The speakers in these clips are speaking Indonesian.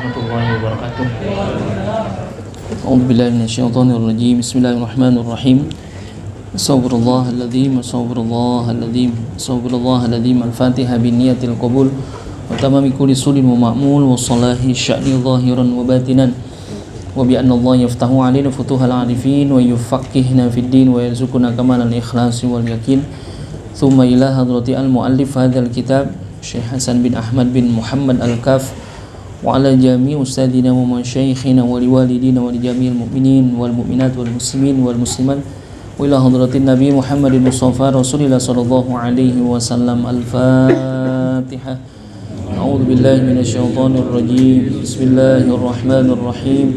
warahmatullahi wabarakatuh. أعوذ بالله من الشيطان الرجيم بسم الله الرحمن الرحيم استغفر الله العظيم استغفر الله العظيم استغفر الله العظيم الفاتحة بنية القبول وتمام كل سول ومأمول وصلاح الشأن ظاهرا وباطنا وبأن الله يفتح علينا فتوح العارفين ويفقهنا في الدين ويرزقنا كمال الإخلاص واليقين ثم إلى حضرة المؤلف هذا الكتاب شيخ حسن بن أحمد بن محمد الكاف وعلى جميع أستاذنا ومشايخنا ولوالدينا ولجميع المؤمنين والمؤمنات والمسلمين والمسلمات وإلى حضرة النبي محمد المصطفى رسول الله صلى الله عليه وسلم الفاتحة. أعوذ بالله من الشيطان الرجيم بسم الله الرحمن الرحيم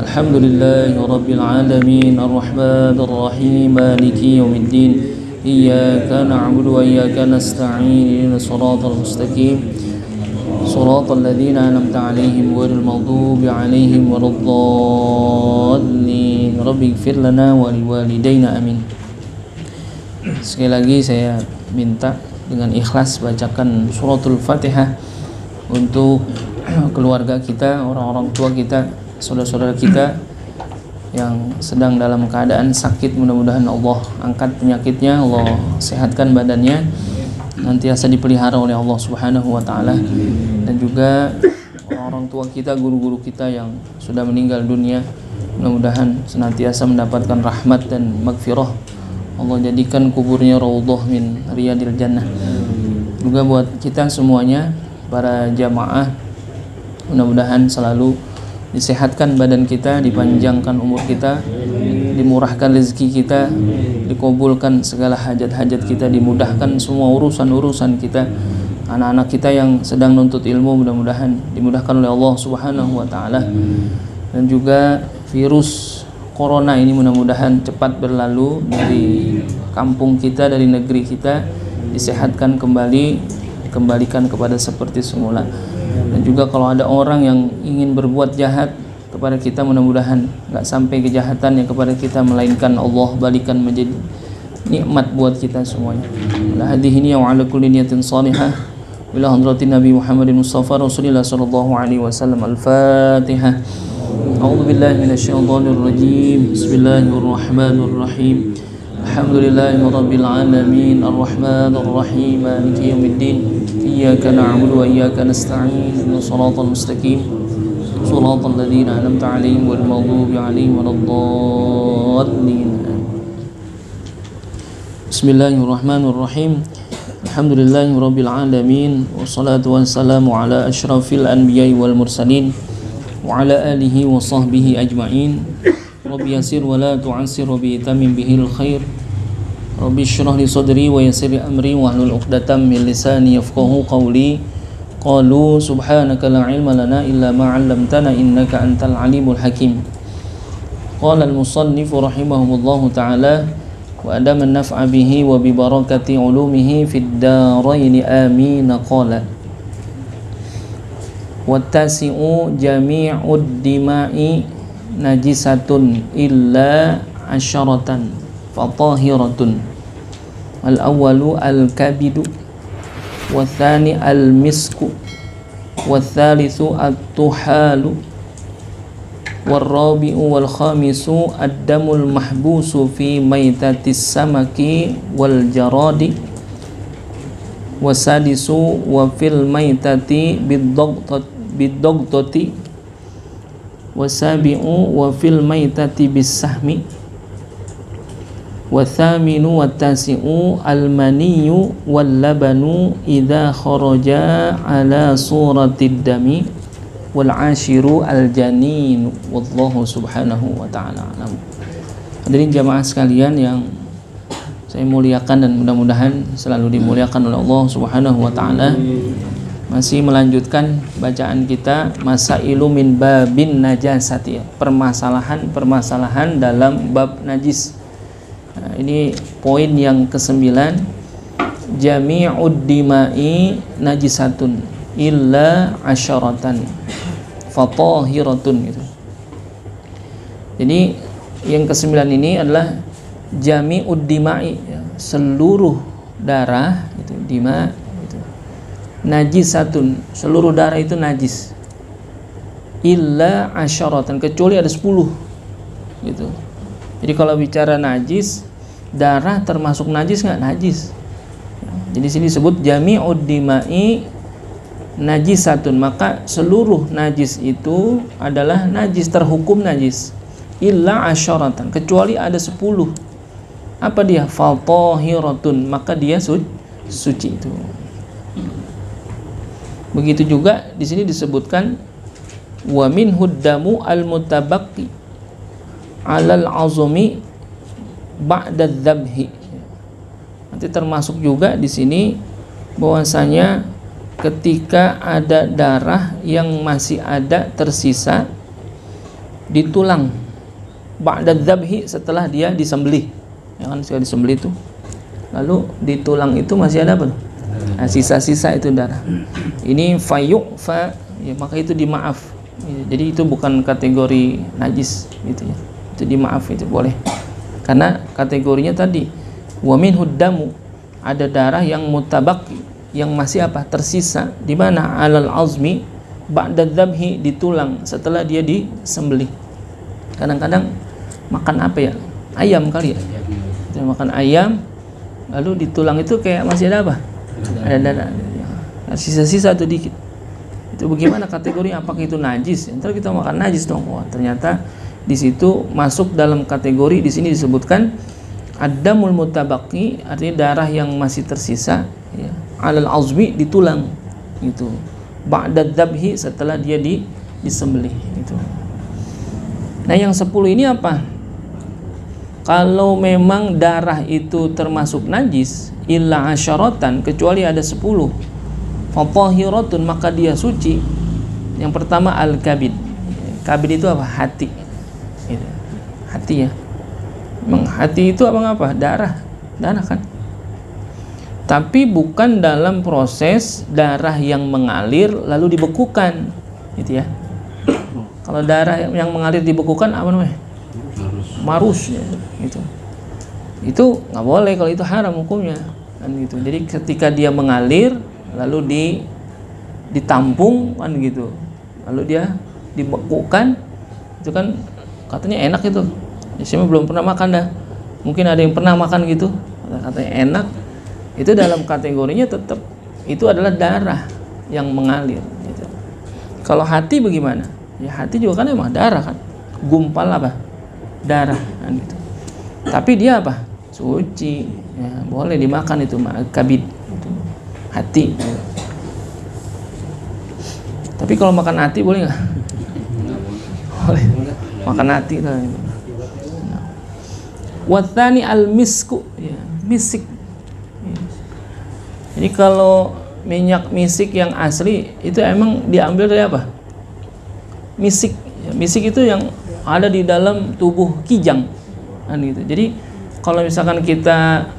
الحمد لله رب العالمين الرحمن الرحيم مالك يوم الدين إياك نعبد وإياك نستعين صراط المستقيم صراط الذين أنعمت عليهم غير المغضوب عليهم ولا الضالين رب اغفر لنا ولوالدينا amin. Sekali lagi saya minta dengan ikhlas bacakan suratul Fatihah untuk keluarga kita, orang-orang tua kita, saudara-saudara kita yang sedang dalam keadaan sakit. Mudah-mudahan Allah angkat penyakitnya, Allah sehatkan badannya, nantiasa dipelihara oleh Allah Subhanahu wa taala. Dan juga orang tua kita, guru-guru kita yang sudah meninggal dunia, mudah-mudahan senantiasa mendapatkan rahmat dan maghfirah. Allah jadikan kuburnya raudhah min riyadil jannah. Juga buat kita semuanya, para jamaah, mudah-mudahan selalu disehatkan badan kita, dipanjangkan umur kita, dimurahkan rezeki kita, dikabulkan segala hajat-hajat kita, dimudahkan semua urusan-urusan kita. Anak-anak kita yang sedang nuntut ilmu mudah-mudahan dimudahkan oleh Allah Subhanahu wa taala. Dan juga virus corona ini mudah-mudahan cepat berlalu dari kampung kita, dari negeri kita, disehatkan kembali, dikembalikan kepada seperti semula. Dan juga kalau ada orang yang ingin berbuat jahat kepada kita, mudah-mudahan enggak sampai kejahatannya kepada kita, melainkan Allah balikan menjadi nikmat buat kita semuanya. La hadhihi wa ala kulli niyatin salihah ila hadratin Nabi Muhammad Mustafa Rasulullah sallallahu alaihi wasallam. Al-Fatihah. A'udzu billahi minasyaitonir rajim. Bismillahirrahmanirrahim. Alhamdulillahi rabbil alamin arrahmanir rahim maliki yaumiddin iyyaka na'budu wa iyyaka nasta'in ihdinas siratal mustaqim siratal ladzina an'amta 'alaihim ghairil maghdubi 'alaihim waladdallin. Bismillahirrahmanirrahim. Alhamdulillahi rabbil alamin wassalatu wassalamu ala asyrafil anbiya'i wal mursalin wa ala alihi wa sahbihi ajma'in. Rabbi yassir wa la tu'assir rabbi tamim bihil khair. Rabbi shrah li sadri wa yassir li amri wa hlul 'uqdatam min lisani yafqahu qawli. Qalu subhanaka la ilma lana illa ma 'allamtana innaka antal alimul hakim. Qala al-musannif rahimahumullahu ta'ala wa adaman naf'a bihi wa bi barakati ulumihi fid darain amin. Qala wattasi'u jami'ud dima'i najisatun illa asyaratan fatahiratun. Al-awwalu al-kabidu wa thani al-misku wa thalithu at-tuhalu wal-rabi'u wal-khamisu ad-damul mahbusu fi maitatis samaki wal jaradi wasadisu wa fil maitati bid-daghtati wasabi'u wa fil maitati bis-sahmi wathaminu wattasi'u al-maniyu wal-labanu idha kharaja ala suratid dami wal ashiru al janin wallahu subhanahu wa ta'ala alam. Hadirin jamaah sekalian yang saya muliakan dan mudah-mudahan selalu dimuliakan oleh Allah Subhanahu wa taala. Masih melanjutkan bacaan kita masailu min babin najasati, permasalahan dalam bab najis. Nah, ini poin yang ke-9. Jami'ud dima'i najisatun illa asyaratan fatahiratun gitu. Jadi yang ke-9 ini adalah jami'ud dima'i, seluruh darah itu, dima itu najisatun, seluruh darah itu najis. illa asyaratan, kecuali ada 10 gitu. Jadi kalau bicara najis, darah termasuk najis nggak? Najis. Jadi sini disebut jami'ud dima'i najisatun, maka seluruh najis itu adalah najis, terhukum najis. Illa asyaratan, kecuali ada 10. Apa dia? Fatahiratun, maka dia suci itu. Begitu juga di sini disebutkan wa minhu damu al-mutabaqi 'alal 'azmi ba'da dzabhi. Nanti termasuk juga di sini bahwasanya ketika ada darah yang masih ada tersisa di tulang ba'da dzabhi, setelah dia disembelih. Ya kan, sudah disembelih itu. Lalu di tulang itu masih ada apa? Nah, sisa-sisa itu darah. Ini fayu'fa, ya, maka itu dimaaf. Jadi itu bukan kategori najis gitu ya. Itu dimaaf, itu boleh. Karena kategorinya tadi wa minhu damu, ada darah yang mutabaqi, yang masih apa? Tersisa di mana? Alal azmi ba'da dzabhi, di tulang setelah dia disembelih. Kadang-kadang makan apa ya? Ayam kali ya. Kita makan ayam, lalu di tulang itu kayak masih ada apa? Ada darah. Sisa-sisa tuh dikit. Itu bagaimana kategori, apakah itu najis? Ntar kita makan najis dong. Wah, ternyata di situ masuk dalam kategori, di sini disebutkan ad-damul mutabaqi, artinya darah yang masih tersisa ya, alal azmi, di tulang gitu. Ba'da dzabhi, setelah dia disembelih gitu. Nah, yang 10 ini apa? Kalau memang darah itu termasuk najis, illa asyaratan, kecuali ada 10, fatahiratun, maka dia suci. Yang pertama al-kabid. Kabid itu apa? Hati. Hati ya. Memang hati itu apa? Darah kan. Tapi bukan dalam proses darah yang mengalir lalu dibekukan, gitu ya. Kalau darah yang mengalir dibekukan apa namanya? Marus ya, gitu. Itu nggak boleh, kalau itu haram hukumnya kan gitu. Jadi ketika dia mengalir lalu ditampung kan gitu, lalu dia dibekukan, itu kan katanya enak itu. Saya belum pernah makan dah. Mungkin ada yang pernah makan gitu, katanya enak. Itu dalam kategorinya tetap itu adalah darah yang mengalir gitu. Kalau hati bagaimana? Ya hati juga kan emang darah kan, gumpal apa? Darah kan gitu. Tapi dia apa? Suci ya, boleh dimakan itu kabid gitu. Hati gitu. Tapi kalau makan hati boleh nggak? Boleh. Makan hati kan. Wathani al-misku ya, misik. Jadi kalau minyak misik yang asli itu emang diambil dari apa? Misik. Ya, misik itu yang ada di dalam tubuh kijang kan gitu. Jadi kalau misalkan kita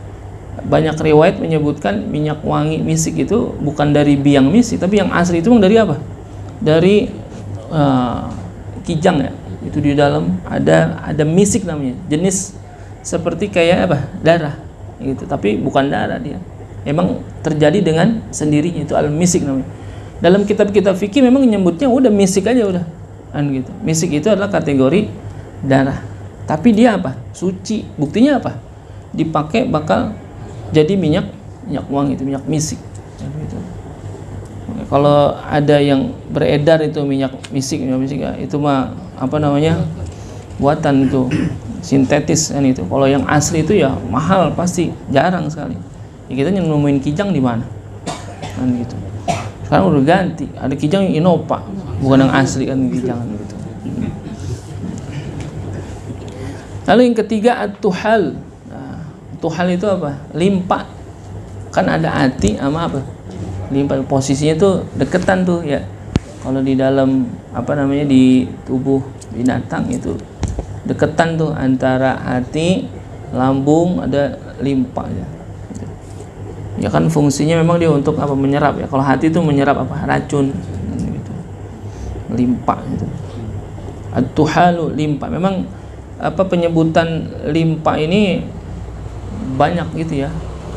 banyak riwayat menyebutkan minyak wangi misik itu bukan dari biang misik, tapi yang asli itu memang dari apa? Dari kijang ya. Itu di dalam ada misik namanya, jenis seperti kayak apa? Darah gitu, tapi bukan darah dia. Memang terjadi dengan sendirinya, itu al-misik namanya. Dalam kitab-kitab fikih memang nyebutnya udah misik aja udah. Kan gitu. Misik itu adalah kategori darah. Tapi dia apa? Suci. Buktinya apa? Dipakai bakal jadi minyak wangi, itu minyak misik. Gitu. Kalau ada yang beredar itu minyak misik ya, itu mah apa namanya? Buatan itu sintetis kan itu. Kalau yang asli itu ya mahal pasti, jarang sekali. Ya kita nemuin kijang di mana? Kan gitu. Sekarang udah ganti, ada kijang yang Innova, bukan yang asli kan kijang gitu. Lalu yang ketiga at-tuhal. Nah, tuhal itu apa? Limpa. Kan ada hati sama apa? Limpa. Posisinya tuh deketan tuh ya. Kalau di dalam apa namanya di tubuh binatang itu deketan tuh antara hati, lambung, ada limpa ya. Ya kan fungsinya memang dia untuk apa? Menyerap ya. Kalau hati itu menyerap apa? Racun gitu. Limpa gitu. At-tuhalu, limpa. Memang apa penyebutan limpa ini banyak gitu ya.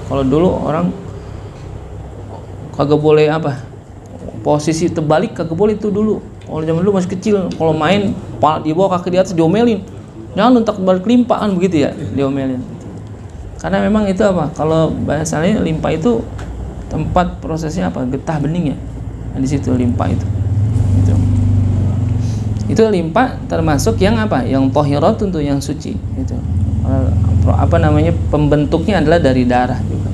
Kalau dulu orang kagak boleh apa? Posisi terbalik kagak boleh itu dulu. Kalau zaman dulu masih kecil, kalau main pala di bawah kaki di atas diomelin, jangan lontak balik limpa kan begitu ya, diomelin. Karena memang itu apa? Kalau bahasanya limpa itu tempat prosesnya apa? Getah bening ya. Nah, di situ limpa itu. Itu limpa termasuk yang apa? Yang tohirat untuk yang suci. Itu apa namanya? Pembentuknya adalah dari darah juga.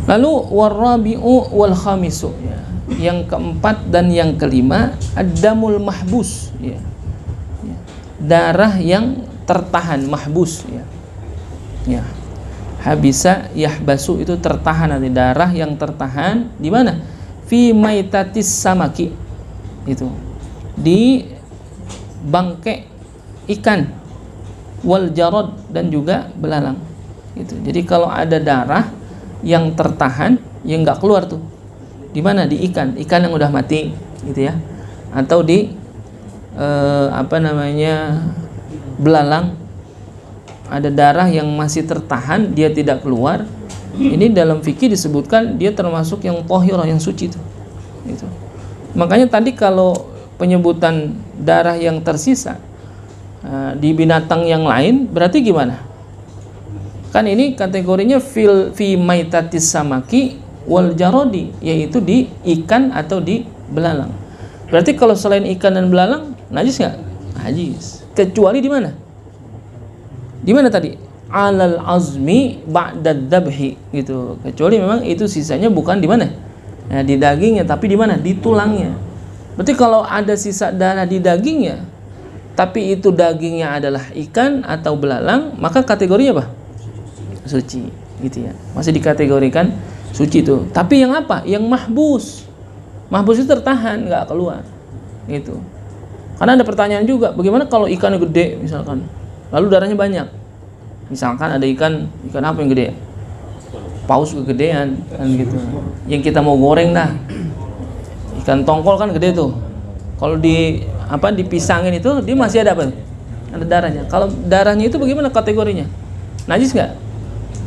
Lalu warabi'u wal khamisu ya. Yang keempat dan yang kelima ad-damul mahbus ya. Darah yang tertahan, mahbus ya. Ya. Habisa yahbasu itu tertahan, nanti darah yang tertahan di mana? Fi maitatis samaki. Itu di bangkai ikan, wal jarad dan juga belalang. Gitu. Jadi kalau ada darah yang tertahan yang nggak keluar tuh, di mana? Di ikan yang udah mati gitu ya, atau di apa namanya, belalang, ada darah yang masih tertahan dia tidak keluar. Ini dalam fikih disebutkan dia termasuk yang tohirah, yang suci itu. Gitu. Makanya tadi kalau penyebutan darah yang tersisa di binatang yang lain berarti gimana? Kan ini kategorinya fi maitatis samaki wal jarodi, yaitu di ikan atau di belalang. Berarti kalau selain ikan dan belalang najis nggak? Najis. Kecuali di mana? Di mana tadi? Alal azmi ba'dad dabhi gitu. Kecuali memang itu sisanya bukan di mana? Nah, di dagingnya, tapi di mana? Di tulangnya. Berarti kalau ada sisa darah di dagingnya, tapi itu dagingnya adalah ikan atau belalang, maka kategorinya apa? Suci, gitu ya. Masih dikategorikan suci itu. Tapi yang apa? Yang mahbus. Mahbus itu tertahan, nggak keluar. Gitu. Karena ada pertanyaan juga, bagaimana kalau ikannya gede misalkan, lalu darahnya banyak? Misalkan ada ikan apa yang gede? Paus kegedean kan gitu. Yang kita mau goreng dah. Ikan tongkol kan gede tuh. Kalau dipisangin itu dia masih ada apa? Ada darahnya. Kalau darahnya itu bagaimana kategorinya? Najis nggak?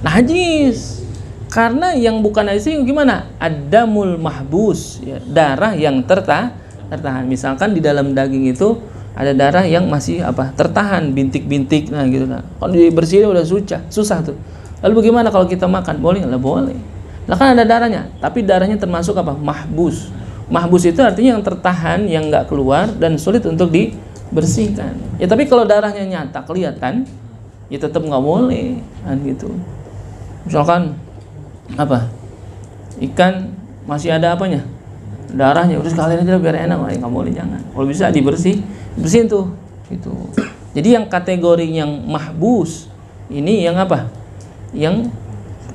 Najis. Karena yang bukan najis itu gimana? Ad-damul mahbus, ya, darah yang tertahan. Misalkan di dalam daging itu ada darah yang masih apa? Tertahan, bintik-bintik, nah gitu nah. Kalau dibersihin udah susah tuh. Lalu bagaimana kalau kita makan? Boleh nggak? Boleh. Lah kan ada darahnya, tapi darahnya termasuk apa? Mahbus. Mahbus itu artinya yang tertahan, yang nggak keluar dan sulit untuk dibersihkan. Ya tapi kalau darahnya nyata kelihatan, ya tetap nggak boleh, kan gitu. Misalkan apa? Ikan masih ada apanya? Darahnya, udah sekalian aja biar enak, nggak boleh, jangan. Kalau bisa bersihin tuh, gitu. Jadi yang kategori yang mahbus ini yang apa? Yang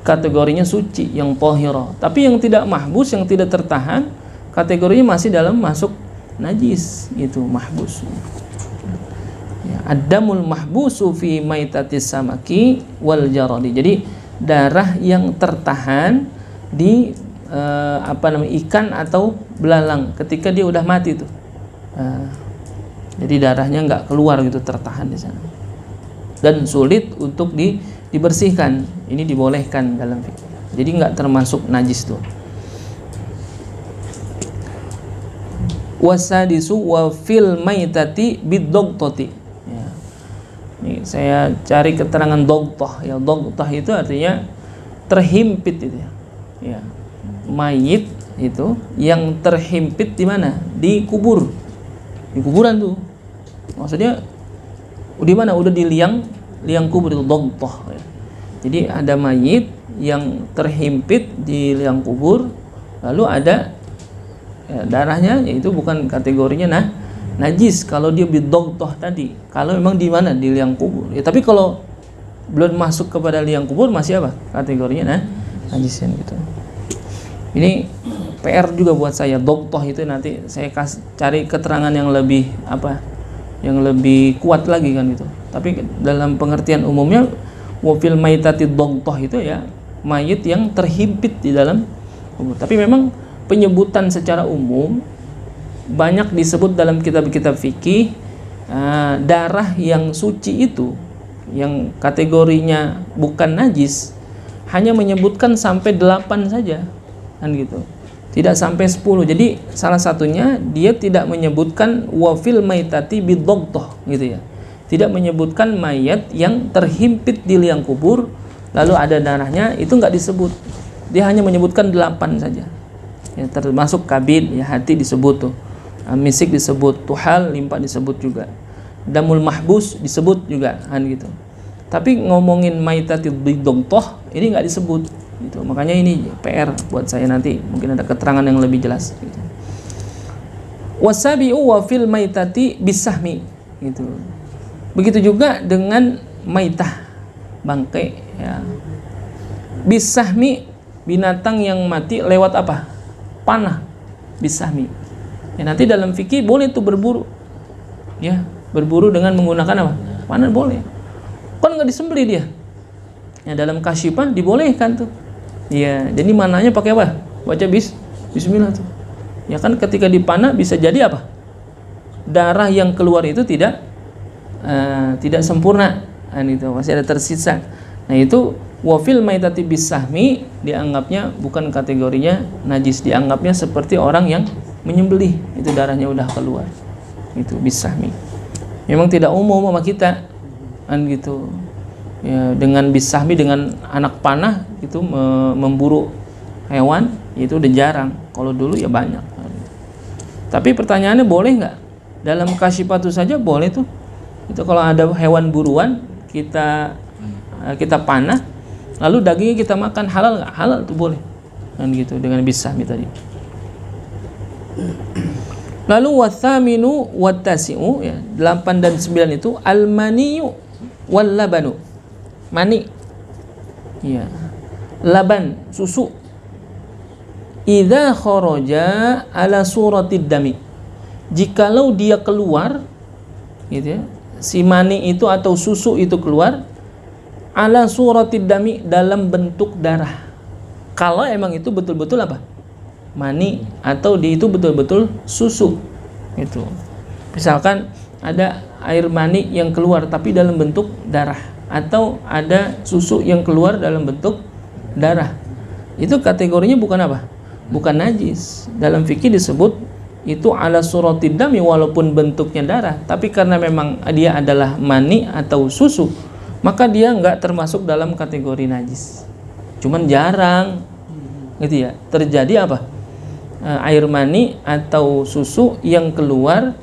kategorinya suci, yang tohirah. Tapi yang tidak mahbus, yang tidak tertahan, kategorinya masih dalam masuk najis, gitu, mahbus. Ya, ad-damul mahbusu fi maitatis samaki wal jaradi. Jadi darah yang tertahan di ikan atau belalang ketika dia udah mati tuh. Jadi darahnya nggak keluar gitu, tertahan di sana. Dan sulit untuk dibersihkan. Ini dibolehkan dalam fikih. Jadi nggak termasuk najis tuh. Wasadisu wa fil maitati bidogtoti. Ya. Ini saya cari keterangan dogtoh. Ya, dogtoh itu artinya terhimpit itu ya. Ya. Mayit itu yang terhimpit di mana? Di kubur. Di kuburan tuh. Maksudnya di mana? Udah di liang kubur itu dogtoh. Ya. Jadi ada mayit yang terhimpit di liang kubur, lalu ada darahnya, yaitu bukan kategorinya najis kalau dia bidogtoh tadi. Kalau memang di mana? Di liang kubur. Ya, tapi kalau belum masuk kepada liang kubur masih apa? Kategorinya najis gitu. Ini PR juga buat saya, dogtoh itu nanti saya cari keterangan yang lebih yang lebih kuat lagi kan gitu. Tapi dalam pengertian umumnya wafil maitati dogtoh itu ya mayit yang terhimpit di dalam kubur. Tapi memang penyebutan secara umum banyak disebut dalam kitab-kitab fikih, darah yang suci itu yang kategorinya bukan najis hanya menyebutkan sampai 8 saja kan gitu. tidak sampai 10. Jadi salah satunya dia tidak menyebutkan wafil maitati bidogtoh gitu ya, tidak menyebutkan mayat yang terhimpit di liang kubur lalu ada darahnya, itu nggak disebut. Dia hanya menyebutkan 8 saja ya, termasuk kabid ya, hati disebut tuh, misik disebut, tuhal limpa disebut juga, damul mahbus disebut juga kan gitu. Tapi ngomongin maitati bidogtoh ini nggak disebut gitu. Makanya ini PR buat saya, nanti mungkin ada keterangan yang lebih jelas gitu. Wasabi'u wa fil maitati bisahmi gitu. Begitu juga dengan maitah, bangkai ya. Bisahmi, binatang yang mati lewat apa? Panah. Bisahmi. Ya, nanti dalam fikih boleh tuh berburu. Ya, berburu dengan menggunakan apa? Panah boleh. Kan nggak disembelih dia. Ya, dalam kasyifan dibolehkan tuh. Ya, jadi mananya pakai apa? Baca bismillah tuh. Ya kan ketika dipanah bisa jadi apa? Darah yang keluar itu tidak sempurna. Nah, itu masih ada tersisa. Nah, itu wafil maitati bisahmi dianggapnya bukan kategorinya najis, dianggapnya seperti orang yang menyembelih, itu darahnya udah keluar. Itu bisahmi. Memang tidak umum sama kita. Kan gitu. Ya, dengan bisahmi, dengan anak panah itu memburu hewan itu udah jarang. Kalau dulu ya banyak. Tapi pertanyaannya boleh nggak? Dalam kasyifatu saja boleh tuh. Itu kalau ada hewan buruan kita panah, lalu dagingnya kita makan, halal nggak? Halal tuh boleh. Kan gitu dengan bisahmi tadi. Lalu wathaminu wattasi'u ya, 8 dan 9 itu almaniyu wal labanu. Mani ya, laban, susu, idza kharaja ala suratid dami, jikalau dia keluar gitu ya, si mani itu atau susu itu keluar ala suratid dami, dalam bentuk darah. Kalau emang itu betul-betul apa? Mani, atau di itu betul-betul susu itu. Misalkan ada air mani yang keluar tapi dalam bentuk darah, atau ada susu yang keluar dalam bentuk darah, itu kategorinya bukan apa? Bukan najis. Dalam fikih disebut itu ala suratid dami, walaupun bentuknya darah, tapi karena memang dia adalah mani atau susu, maka dia nggak termasuk dalam kategori najis. Cuman jarang gitu ya terjadi apa? Air mani atau susu yang keluar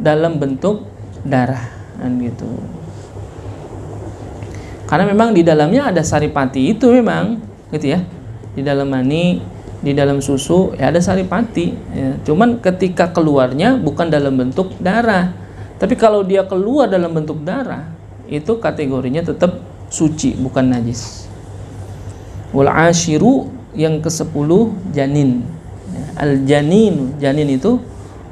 dalam bentuk darah kan gitu. Karena memang di dalamnya ada saripati itu memang gitu ya. Di dalam mani, di dalam susu ya ada saripati ya. Cuman ketika keluarnya bukan dalam bentuk darah. Tapi kalau dia keluar dalam bentuk darah, itu kategorinya tetap suci, bukan najis. Wal ashiru, yang ke-10 janin. Al janin, janin itu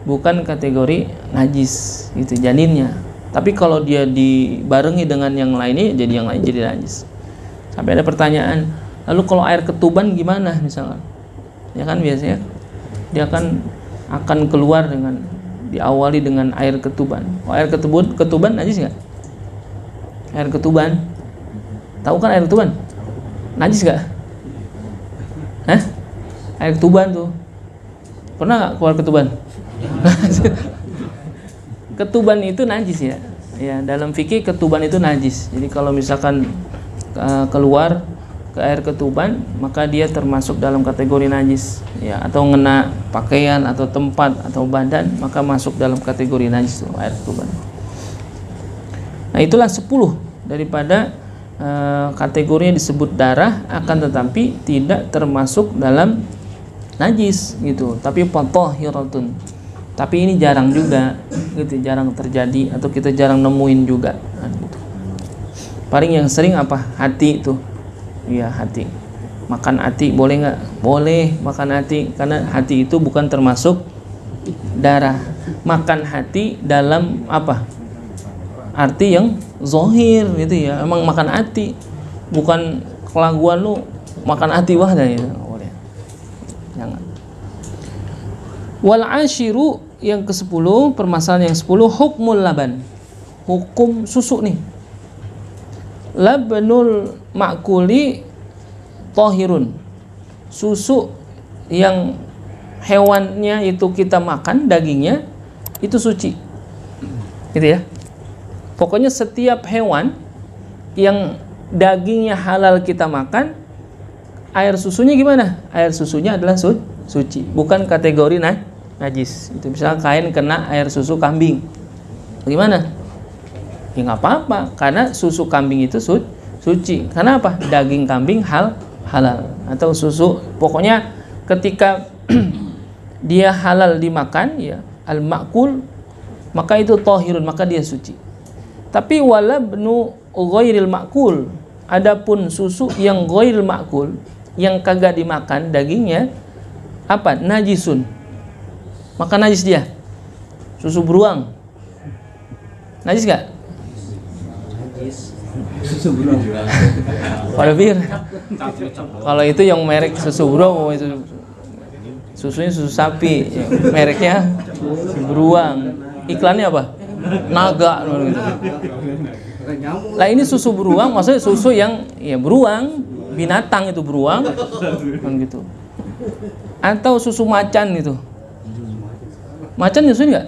bukan kategori najis itu janinnya. Tapi kalau dia dibarengi dengan yang lainnya, jadi yang lain jadi najis. Sampai ada pertanyaan, lalu kalau air ketuban gimana misalkan? Ya kan biasanya dia akan keluar dengan diawali dengan air ketuban. Oh, air ketuban najis nggak? Air ketuban, tahu kan air ketuban? Najis nggak? Hah? Air ketuban tuh, pernah nggak keluar ketuban? Ketuban itu najis ya. Ya, dalam fikih ketuban itu najis. Jadi kalau misalkan keluar ke air ketuban, maka dia termasuk dalam kategori najis. Ya, atau ngena pakaian atau tempat atau badan, maka masuk dalam kategori najis tuh, air ketuban. Nah, itulah 10 daripada kategorinya disebut darah, akan tetapi tidak termasuk dalam najis gitu. Tapi fathahiratun. Tapi ini jarang juga gitu, jarang terjadi atau kita jarang nemuin juga gitu. Paling yang sering apa? Hati itu. Iya, hati. Makan hati boleh nggak? Boleh makan hati, karena hati itu bukan termasuk darah. Makan hati dalam apa? Arti yang zohir gitu ya. Emang makan hati, bukan kelaguan lu makan hati wah dah ya. Boleh. Jangan. Wal ashiru, yang ke-10, permasalahan yang 10, hukmul laban. Hukum susu nih. Labanul ma'kuli tahirun. Susu yang hewannya itu kita makan dagingnya itu suci, gitu ya. Pokoknya setiap hewan yang dagingnya halal kita makan, air susunya gimana? Air susunya adalah suci, bukan kategori najis. Itu misalnya kain kena air susu kambing, gimana? Ya nggak apa-apa, karena susu kambing itu suci. Karena apa? Daging kambing halal atau susu. Pokoknya ketika dia halal dimakan, ya al-ma'kul, maka itu thahirun, maka dia suci. Tapi walabnu ghairil ma'kul, adapun susu yang ghairil ma'kul, yang kagak dimakan dagingnya, apa? Najisun, maka najis dia. Susu beruang najis gak? Susu beruang. Pada bir. Kalau itu yang merek susu beruang, itu susunya susu sapi, mereknya beruang. Iklannya apa? Naga gitu. Lah ini susu beruang, maksudnya susu yang ya beruang, binatang itu beruang kan gitu. Atau susu macan gitu. Macan nyusuin nggak?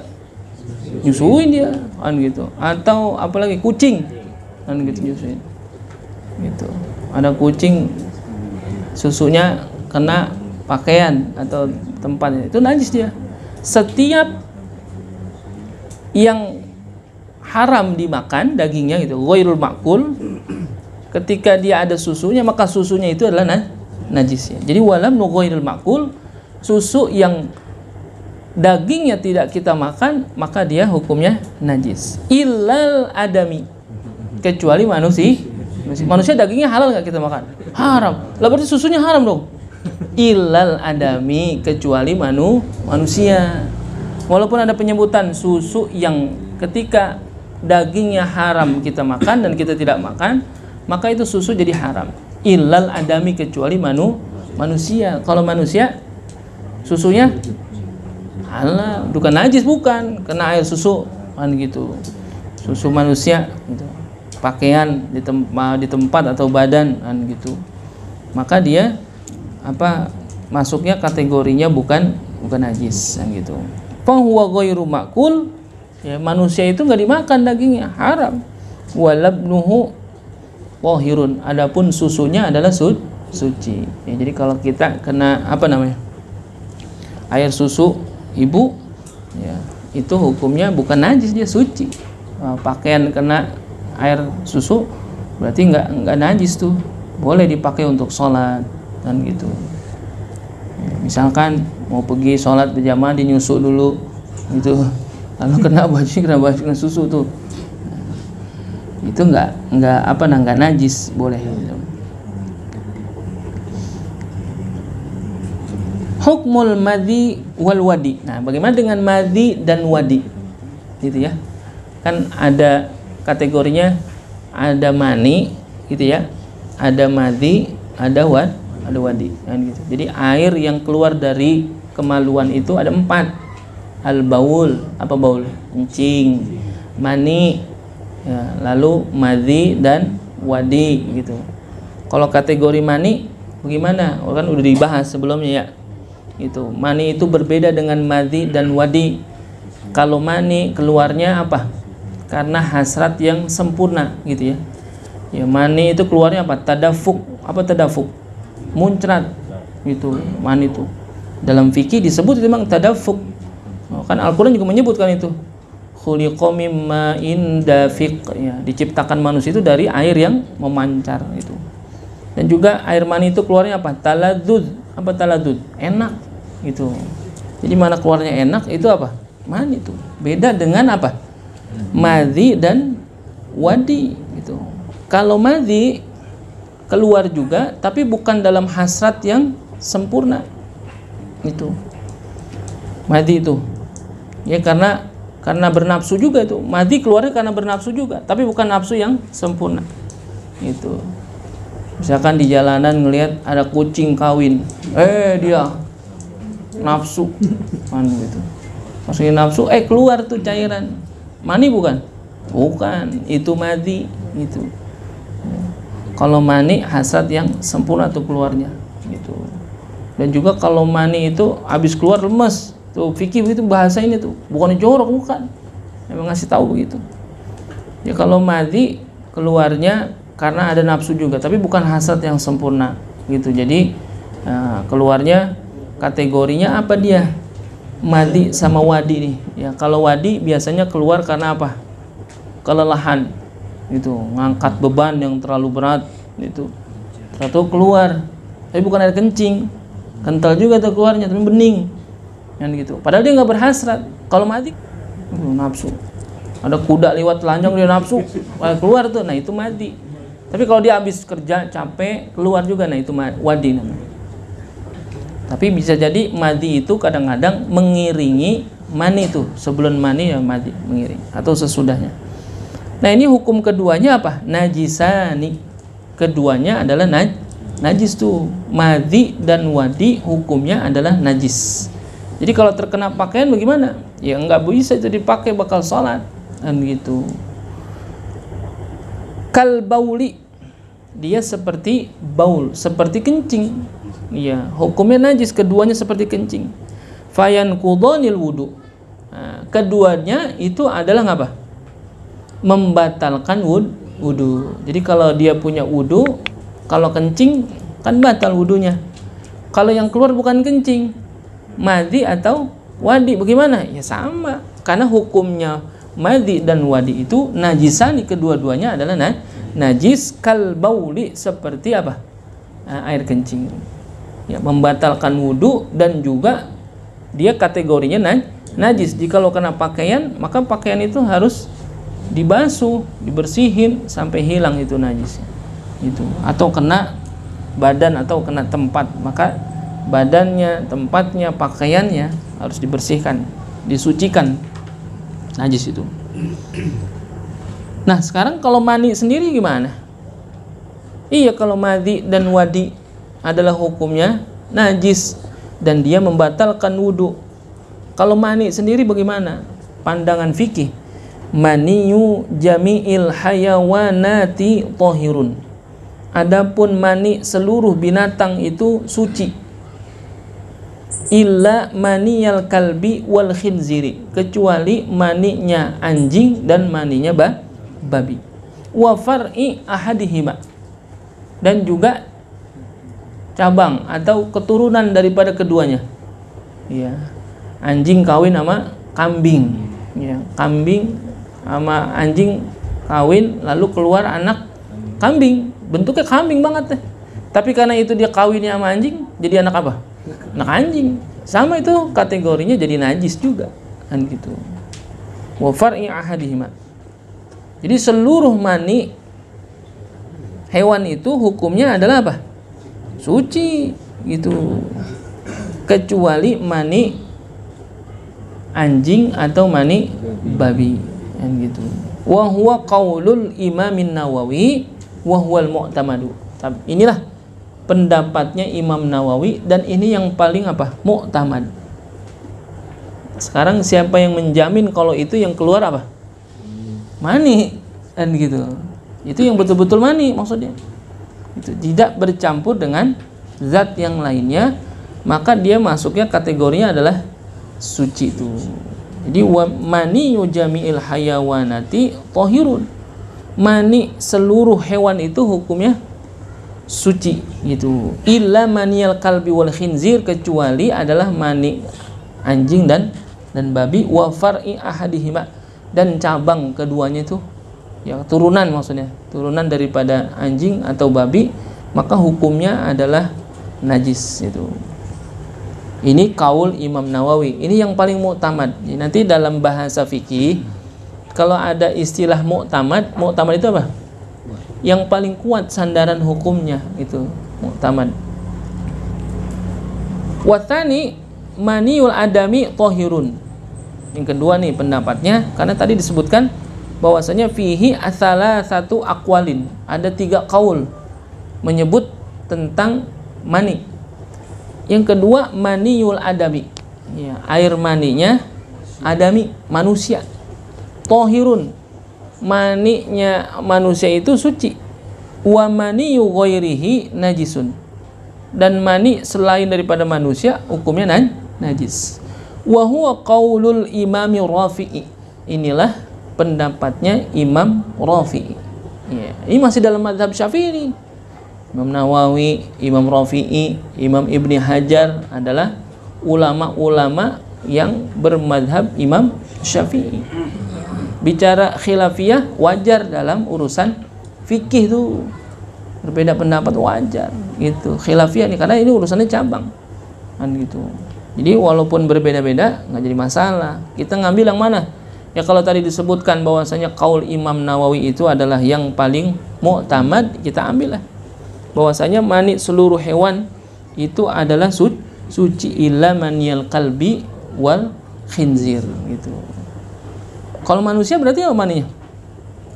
Nyusuin dia kan gitu. Atau apalagi kucing kan gitu nyusuin. Gitu. Ada kucing susunya kena pakaian atau tempatnya, itu najis dia. Setiap yang haram dimakan dagingnya gitu, ghairul ma'kul, ketika dia ada susunya, maka susunya itu adalah najis ya. Jadi walam ghairul ma'kul, susu yang dagingnya tidak kita makan, maka dia hukumnya najis. Illal adami, kecuali manusia dagingnya halal nggak kita makan? Haram. Lah berarti susunya haram dong. Illal adami, kecuali manusia. Walaupun ada penyebutan susu yang ketika dagingnya haram kita makan dan kita tidak makan, maka itu susu jadi haram. Illal adami, kecuali manusia. Kalau manusia susunya halal, bukan najis, bukan kena air susu kan gitu. Susu manusia gitu. Pakaian di tempat atau badan kan gitu. Maka dia masuknya kategorinya bukan najis kan gitu. Fa huwa ghairu ma'kul, ya manusia itu enggak dimakan dagingnya, haram. Walabnuhu thahirun, adapun susunya adalah suci. Ya, jadi kalau kita kena air susu ibu, ya itu hukumnya bukan najis, dia suci. Pakaian kena air susu berarti enggak najis tuh, boleh dipakai untuk sholat dan gitu. Misalkan mau pergi sholat berjamaah dinyusuk dulu gitu, lalu kena susu tuh, itu enggak najis, boleh gitu. Hukmul madhi wal wadi. Nah, bagaimana dengan madhi dan wadi? Gitu ya. Kan ada kategorinya, ada mani gitu ya. Ada madhi, ada wadi kan gitu. Jadi air yang keluar dari kemaluan itu ada 4. Al-baul, apa baul? Kencing, mani, ya, lalu madhi dan wadi gitu. Kalau kategori mani bagaimana? Kan udah dibahas sebelumnya ya. Itu mani itu berbeda dengan madhi dan wadi. Kalau mani keluarnya apa? Karena hasrat yang sempurna gitu ya. Ya mani itu keluarnya apa? Tadafuk. Apa tadafuk? Muncrat gitu mani itu. Dalam fikih disebut itu memang tadafuk. Kan Al-Qur'an juga menyebutkan itu. Khuliqa mimma indafiq, ya, diciptakan manusia itu dari air yang memancar itu. Dan juga air mani itu keluarnya apa? Taladud. Apa taladud? Enak gitu. Jadi mana keluarnya enak itu apa? Mani itu. Beda dengan apa? Madhi dan wadi gitu. Kalau madhi keluar juga tapi bukan dalam hasrat yang sempurna. Itu. Madhi itu. Ya karena bernafsu juga itu. Madhi keluarnya karena bernafsu juga, tapi bukan nafsu yang sempurna. Itu. Misalkan di jalanan ngelihat ada kucing kawin, dia nafsu, kan gitu. Maksudnya nafsu, keluar tuh cairan. Mani bukan? Bukan, itu madhi itu. Kalau mani hasrat yang sempurna tuh keluarnya gitu. Dan juga kalau mani itu habis keluar lemes, tuh fikih itu bahasa ini tuh, bukan jorok, bukan. Memang ngasih tahu begitu. Ya kalau madi keluarnya karena ada nafsu juga, tapi bukan hasad yang sempurna gitu. Jadi keluarnya kategorinya apa dia? Madi sama wadi nih. Ya kalau wadi biasanya keluar karena apa? Kelelahan gitu, ngangkat beban yang terlalu berat gitu. Atau keluar, tapi bukan air kencing. Kental juga tuh keluarnya, tapi bening kan gitu. Padahal dia nggak berhasrat. Kalau mati nafsu, ada kuda lewat telanjang dia nafsu keluar tuh, nah itu mati. Tapi kalau dia habis kerja capek keluar juga, nah itu wadi namanya. Tapi bisa jadi mati itu kadang-kadang mengiringi mani tuh, sebelum mani ya mati mengiring atau sesudahnya. Nah ini hukum keduanya apa? Najisani. Keduanya adalah najis tuh. Madhi dan wadi hukumnya adalah najis. Jadi kalau terkena pakaian bagaimana? Ya nggak bisa itu dipakai, bakal sholat kan gitu. Kal bauli, dia seperti baul, seperti kencing. Ya hukumnya najis, keduanya seperti kencing. Fayan qudhanil wudu. Nah, keduanya itu adalah apa? Membatalkan wudu. Jadi kalau dia punya wudu, kalau kencing kan batal wudunya. Kalau yang keluar bukan kencing, madhi atau wadi, bagaimana? Ya sama, karena hukumnya madhi dan wadi itu najisani, kedua-duanya adalah najis. Kal bauli, seperti apa? Air kencing. Ya, membatalkan wudu dan juga dia kategorinya najis. Jika lo kena pakaian, maka pakaian itu harus dibasuh, dibersihin sampai hilang itu najisnya. Itu. Atau kena badan atau kena tempat, maka badannya, tempatnya, pakaiannya harus dibersihkan, disucikan najis itu. Nah, sekarang kalau mani sendiri gimana? Iya, kalau madhi dan wadi adalah hukumnya najis dan dia membatalkan wudu. Kalau mani sendiri bagaimana? Pandangan fikih, maniyu jami'il hayawanati tahirun. Adapun mani seluruh binatang itu suci. Illa maniyal kalbi wal khinziri, kecuali maninya anjing dan maninya babi. Wa far'i ahadihima, dan juga cabang atau keturunan daripada keduanya. Ya. Anjing kawin sama kambing. Ya, kambing sama anjing kawin lalu keluar anak kambing, bentuknya kambing banget deh. Tapi karena itu dia kawinnya sama anjing, jadi anak apa? Anak anjing. Sama itu kategorinya jadi najis juga, kan gitu. Wa far'i ahadihima. Jadi seluruh mani hewan itu hukumnya adalah apa? Suci gitu. Kecuali mani anjing atau mani babi, kan gitu. Wa huwa qaulul Imamin Nawawi wa huwal mu'tamadu. Inilah pendapatnya Imam Nawawi dan ini yang paling apa? Mu'tamad. Sekarang siapa yang menjamin kalau itu yang keluar apa? Mani, kan gitu. Itu yang betul-betul mani maksudnya. Itu tidak bercampur dengan zat yang lainnya, maka dia masuknya kategorinya adalah suci itu. Jadi mani jami'il hayawanati tahirun. Mani seluruh hewan itu hukumnya suci gitu. Illa maniyal kalbi wal khinzir, kecuali adalah mani anjing dan babi. Wa far'i ahadihima, dan cabang keduanya itu ya turunan, maksudnya turunan daripada anjing atau babi, maka hukumnya adalah najis itu. Ini kaul Imam Nawawi. Ini yang paling mu'tamad. Nanti dalam bahasa fikih kalau ada istilah mu'tamad itu apa? Yang paling kuat sandaran hukumnya itu mu'tamad. Wathani maniul adami tahirun. Yang kedua nih pendapatnya, karena tadi disebutkan bahwasanya fihi asala satu aqwalin, ada 3 kaul menyebut tentang mani. Yang kedua maniul adami, ya, air maninya adami, manusia. Tahirun, maninya manusia itu suci. Wa maniyu ghairihi najisun, dan mani selain daripada manusia hukumnya najis. Wa huwa qaulul Imam Rafi'i. Inilah pendapatnya Imam Rafi'i. Ya, ini masih dalam mazhab Syafi'i. Imam Nawawi, Imam Rafi'i, Imam Ibni Hajar adalah ulama-ulama yang bermadhab Imam Syafi'i. Bicara khilafiyah wajar dalam urusan fikih tuh. Berbeda pendapat wajar gitu. Khilafiyah nih karena ini urusannya cabang. Kan gitu. Jadi walaupun berbeda-beda nggak jadi masalah. Kita ngambil yang mana? Ya kalau tadi disebutkan bahwasanya qaul Imam Nawawi itu adalah yang paling mu'tamad, kita ambil lah. Bahwasanya mani seluruh hewan itu adalah suci illa maniyal qalbi wal khinzir gitu. Kalau manusia berarti apa maninya?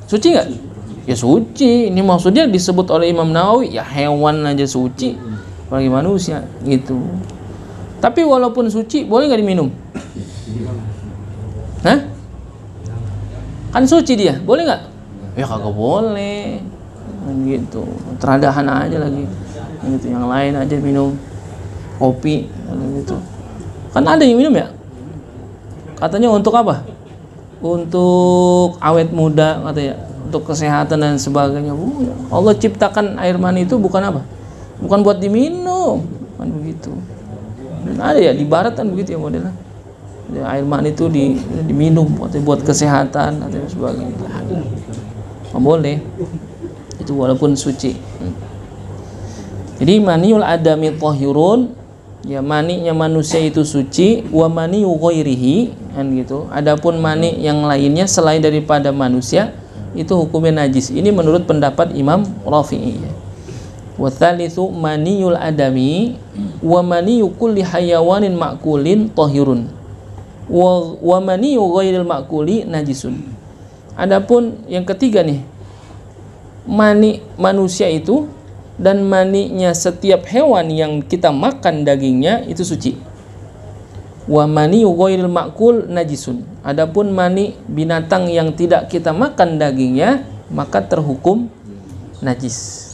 Suci nggak? Ya suci. Ini maksudnya disebut oleh Imam Nawawi ya hewan aja suci, apalagi manusia gitu. Tapi walaupun suci boleh nggak diminum? Hah? Kan suci dia, boleh nggak? Ya kagak boleh. Gitu. Teradahan aja lagi. Gitu. Yang lain aja minum kopi gitu. Kan ada yang minum ya? Katanya untuk apa? Untuk awet muda katanya, untuk kesehatan dan sebagainya. Allah ciptakan air mani itu bukan apa? Bukan buat diminum. Kan begitu. Dan ada ya di barat kan begitu ya modelnya. Ya, air mani itu diminum buat kesehatan atau sebagainya. Nggak boleh. Itu walaupun suci. Jadi maniul adami thahirun, ya maninya manusia itu suci, wa maniu ghairihi kan gitu. Adapun mani yang lainnya selain daripada manusia itu hukumnya najis. Ini menurut pendapat Imam Rafi'i. Wa tsalitsu maniul adami wa maniu kulli hayawanin ma'kulin thahirun. Wa maniu ghairil ma'kuli najisun. Adapun yang ketiga nih, mani manusia itu dan maninya setiap hewan yang kita makan dagingnya itu suci. Wa maniu ghairil ma'kul najisun. Adapun mani binatang yang tidak kita makan dagingnya maka terhukum najis.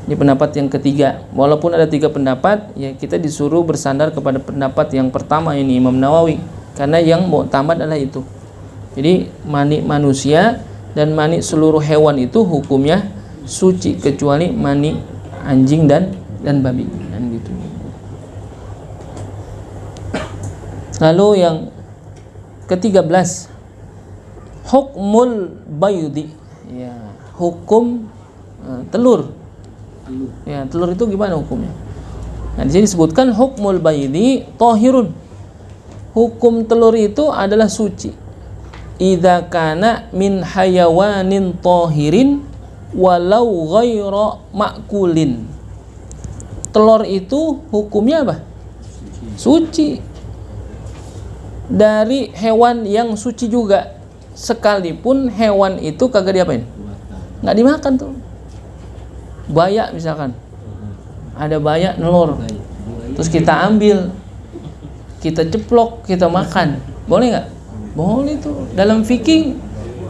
Ini pendapat yang ketiga. Walaupun ada 3 pendapat, ya kita disuruh bersandar kepada pendapat yang pertama ini Imam Nawawi, karena yang mu'tamad adalah itu. Jadi mani manusia dan mani seluruh hewan itu hukumnya suci kecuali mani anjing dan babi dan gitu. Lalu yang ke-13, hukmul baydi. Ya, hukum telur. Ya, telur itu gimana hukumnya? Nah, di sini disebutkan hukmul baydi thahirun. Hukum telur itu adalah suci. Idza kana min hayawanin tahirin walau ghaira ma'kulin. Telur itu hukumnya apa? Suci. Dari hewan yang suci juga. Sekalipun hewan itu kagak diapain? Nggak dimakan tuh. Bayak misalkan, ada bayak nelur, terus kita ambil, kita ceplok, kita makan, boleh nggak? Boleh tuh. Dalam fikih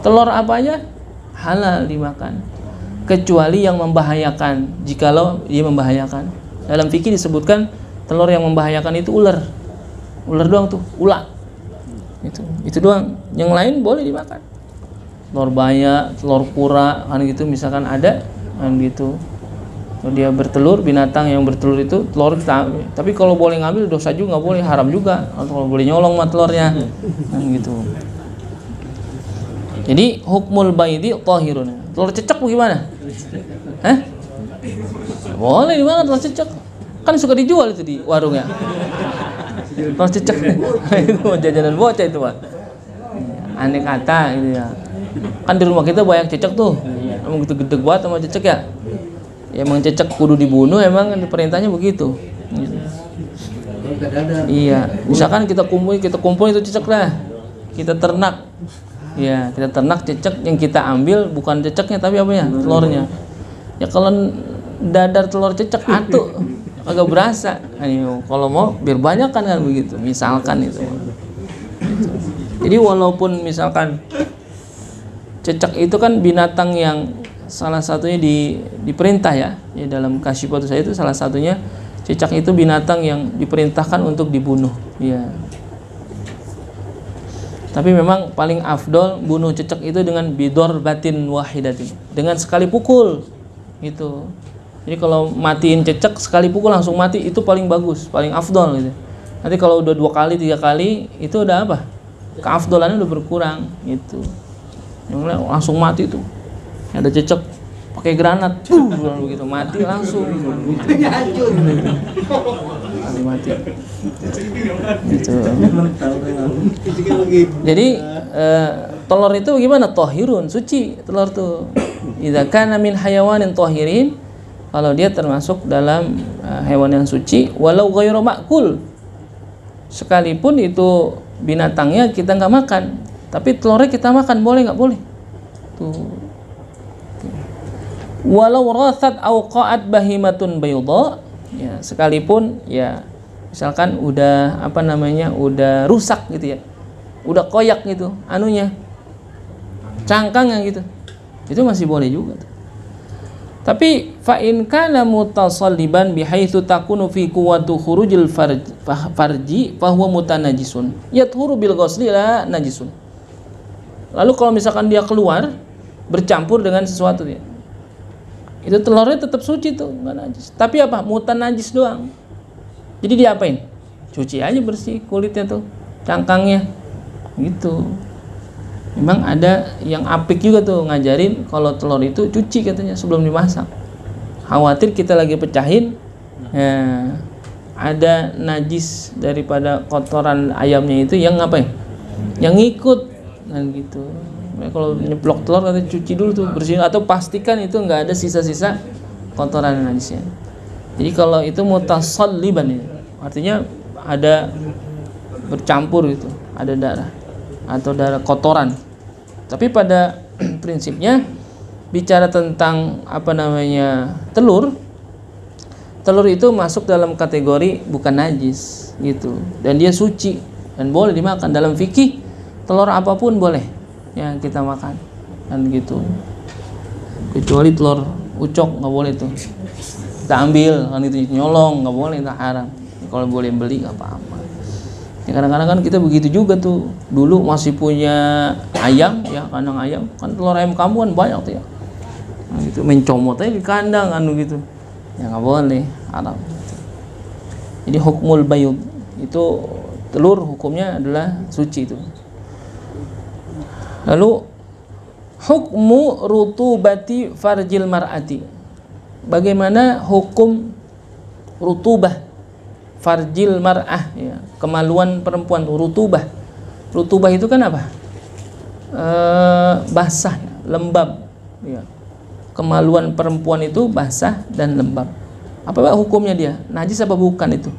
telur apa aja halal dimakan, kecuali yang membahayakan. Jikalau dia membahayakan, dalam fikih disebutkan telur yang membahayakan itu ular doang tuh, ular. Itu doang. Yang lain boleh dimakan. Telur bayak, telur kura kan gitu misalkan ada. Kan gitu. Kalau dia bertelur, binatang yang bertelur itu telur kita ambil. Tapi kalau boleh ngambil dosa juga nggak boleh, haram juga. Kalau boleh nyolong mah telurnya. Kan gitu. Jadi hukmul baidi thahirun. Telur cecek bagaimana? Hah? Boleh dimakan telur cecek. Kan suka dijual itu di warungnya. Telur cecek. Itu jajanan bocah itu, Pak. Aneh kata gitu ya. Kan di rumah kita banyak cecek tuh. Emang gitu gede banget sama cecek ya. Ya emang cecek kudu dibunuh, emang perintahnya begitu. Gitu. Iya, misalkan kita kumpul itu cecek lah. Kita ternak. Ya, kita ternak cecek, yang kita ambil bukan ceceknya tapi apanya? Telurnya. Ya kalau dadar telur cecek atuh agak berasa. Ayo, kalau mau biar banyak kan begitu. Misalkan itu. Jadi walaupun misalkan cecek itu kan binatang yang salah satunya diperintah ya dalam Kasyifatus saya itu salah satunya cicak itu binatang yang diperintahkan untuk dibunuh ya. Tapi memang paling afdol bunuh cicak itu dengan bidor batin wahidatin, dengan sekali pukul gitu. Jadi kalau matiin cicak sekali pukul langsung mati itu paling bagus, paling afdol gitu. Nanti kalau udah 2 kali 3 kali itu udah apa? Keafdolannya udah berkurang gitu. Yang langsung mati tuh. Ada cicak pakai granat, begitu mati langsung. Mati. Gitu. Jadi telur itu gimana? Tohirun, suci telur tuh. Idza kana min hayawanin tohirin, kalau dia termasuk dalam hewan yang suci, walau ghairu ma'kul, sekalipun itu binatangnya kita nggak makan, tapi telurnya kita makan, boleh nggak boleh? Tuh. Walau rathat au qa'at bahimatun bayda, ya sekalipun ya misalkan udah udah rusak gitu ya, udah koyak gitu anunya, cangkangnya gitu, itu masih boleh juga tuh. Tapi fa in kana mutasalliban bihaitsu takunu fi quwwatu khurujil farji fa huwa mutanajisun yathuru bil ghusli la najisun. Lalu kalau misalkan dia keluar bercampur dengan sesuatu ya, itu telurnya tetap suci tuh, nggak najis. Tapi apa? Mutanajis doang. Jadi diapain? Cuci aja bersih kulitnya tuh, cangkangnya gitu. Memang ada yang apik juga tuh ngajarin kalau telur itu cuci katanya sebelum dimasak. Khawatir kita lagi pecahin ya, ada najis daripada kotoran ayamnya itu yang ngapain? Yang ngikut kan gitu. Kalau nyeplok telur katanya cuci dulu tuh, bersihin atau pastikan itu nggak ada sisa-sisa kotoran najisnya. Jadi kalau itu mutasalliban ya, artinya ada bercampur gitu, ada darah atau darah kotoran. Tapi pada prinsipnya bicara tentang telur itu masuk dalam kategori bukan najis gitu, dan dia suci dan boleh dimakan. Dalam fikih telur apapun boleh yang kita makan kan gitu, kecuali telur ucok nggak boleh tuh kita ambil kan, itu nyolong nggak boleh, itu haram. Kalau boleh beli nggak apa-apa ya. Kadang-kadang kan kita begitu juga tuh, dulu masih punya ayam ya, kandang ayam kan, telur ayam kamu kan banyak tuh ya, nah, gitu mencomot aja di kandang anu gitu ya, nggak boleh, haram gitu. Jadi hukmul bayud itu telur hukumnya adalah suci itu. Lalu hukmu rutubati farjil mar'ati, bagaimana hukum rutubah farjil mar'ah ya, kemaluan perempuan. Rutubah itu kan apa? Basah, lembab ya. Kemaluan perempuan itu basah dan lembab. Apa hukumnya dia? Najis apa bukan itu?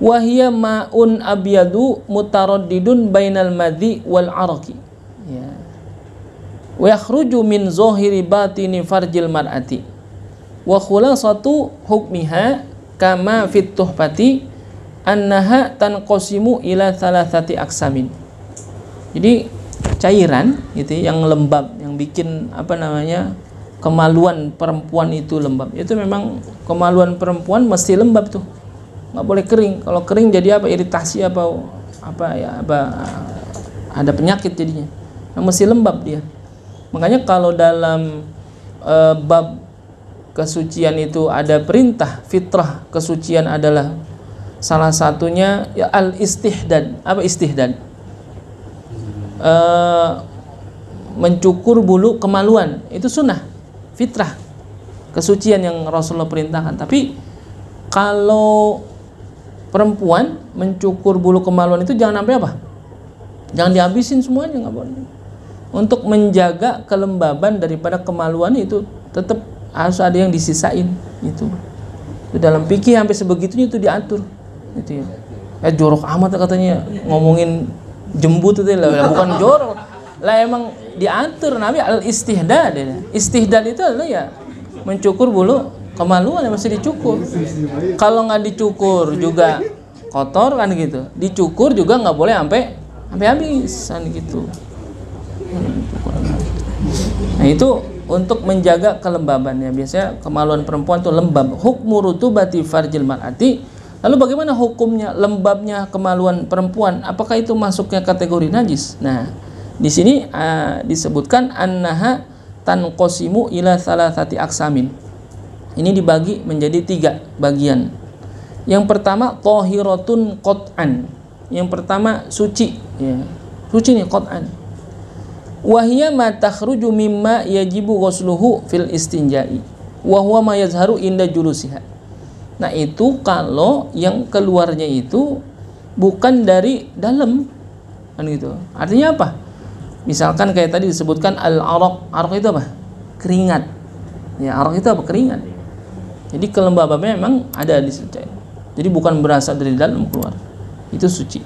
Wahia ma'un abyadu mutaraddidun bainal madhi wal araqi ya, wa yakhruju min zahiri batini farjil mar'ati wa khulasatu hukmiha kama fit tuhfati annaha tanqasimu ila thalathati aksamin. Jadi cairan itu yang lembab, yang bikin kemaluan perempuan itu lembab, itu memang kemaluan perempuan mesti lembab tuh, nggak boleh kering. Kalau kering jadi iritasi ada penyakit jadinya. Nah, mesti lembab dia. Makanya kalau dalam bab kesucian itu ada perintah fitrah kesucian adalah salah satunya ya al istihdad. Apa istihdad? Mencukur bulu kemaluan itu sunnah fitrah kesucian yang Rasulullah perintahkan. Tapi kalau perempuan mencukur bulu kemaluan itu jangan sampai jangan dihabisin semuanya, nggak boleh. Untuk menjaga kelembaban daripada kemaluan itu tetap harus ada yang disisain itu dalam fikih sampai sebegitunya itu diatur itu ya. Jorok amat katanya ngomongin jembut itu lah, bukan jorok lah, emang diatur Nabi al istihdad. Istihdad itu adalah ya mencukur bulu kemaluan yang masih dicukur. Kalau nggak dicukur juga kotor kan gitu, dicukur juga nggak boleh sampai habis kan gitu. Nah itu untuk menjaga kelembabannya. Biasanya kemaluan perempuan itu lembab. Hukmu rutubati farjil mar'ati. Lalu bagaimana hukumnya lembabnya kemaluan perempuan? Apakah itu masuknya kategori najis? Nah, di sini disebutkan annaha tanqasimu ila thalathati aqsamin. Ini dibagi menjadi 3 bagian. Yang pertama tahiratun qat'an. Yang pertama suci, ya. Suci nih qat'an. Wa hiya ma takhruju mimma yajibu ghusluhu fil istinja'i wa huwa ma yazharu inda julusiha. Nah, itu kalau yang keluarnya itu bukan dari dalam, kan gitu. Artinya apa? Misalkan kayak tadi disebutkan al-araq. Araq itu apa? Keringat. Ya, araq itu apa? Keringat. Jadi kelembabannya memang ada di situ. Jadi bukan berasal dari dalam keluar. Itu suci.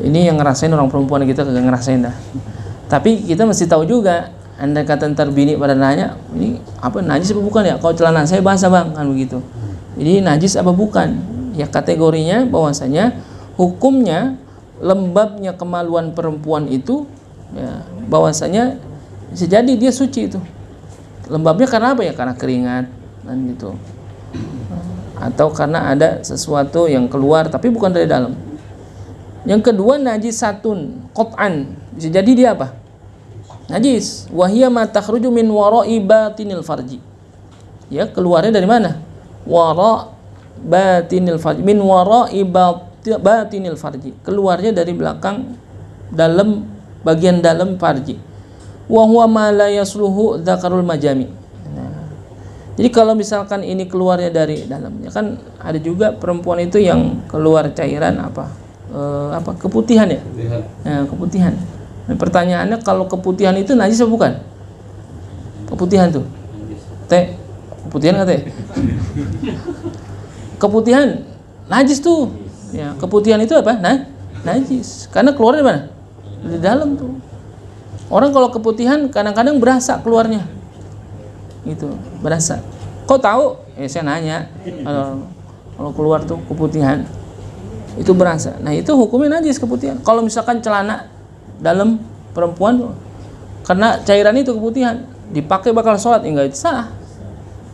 Ini yang ngerasain orang perempuan, kita kagak ngerasain dah. Tapi kita mesti tahu juga. Anda kata ntar bini pada nanya, ini apa, najis apa bukan ya? Kalau celana saya basah bang, kan begitu. Jadi najis apa bukan? Ya kategorinya bahwasanya hukumnya lembabnya kemaluan perempuan itu, ya, bahwasanya bisa jadi dia suci itu. Lembabnya karena apa ya? Karena keringat, kan gitu. Atau karena ada sesuatu yang keluar tapi bukan dari dalam. Yang kedua najisatun qat'an. Bisa jadi dia apa? Najis. Wahiyya ma takhruju min wara'i batinil farji. Ya, keluarnya dari mana? Wara' batinil farji. Min wara'i batinil farji. Keluarnya dari belakang dalam, bagian dalam farji. Wa huwa ma la yasluhu dzakarul majami. Nah, jadi kalau misalkan ini keluarnya dari dalamnya, kan ada juga perempuan itu yang keluar cairan apa keputihan ya? Nah, keputihan. Nah, pertanyaannya kalau keputihan itu najis atau bukan? Keputihan tuh, teh, keputihan nggak teh? Keputihan najis tuh, ya, keputihan itu apa? Nah, najis, karena keluar dari mana? Dari dalam tuh. Orang kalau keputihan kadang-kadang berasa keluarnya, gitu, berasa. Kok tahu? Saya nanya, kalau keluar tuh keputihan, itu berasa. Nah, itu hukumnya najis keputihan. Kalau misalkan celana dalam perempuan karena cairan itu keputihan dipakai bakal sholat, enggak sah,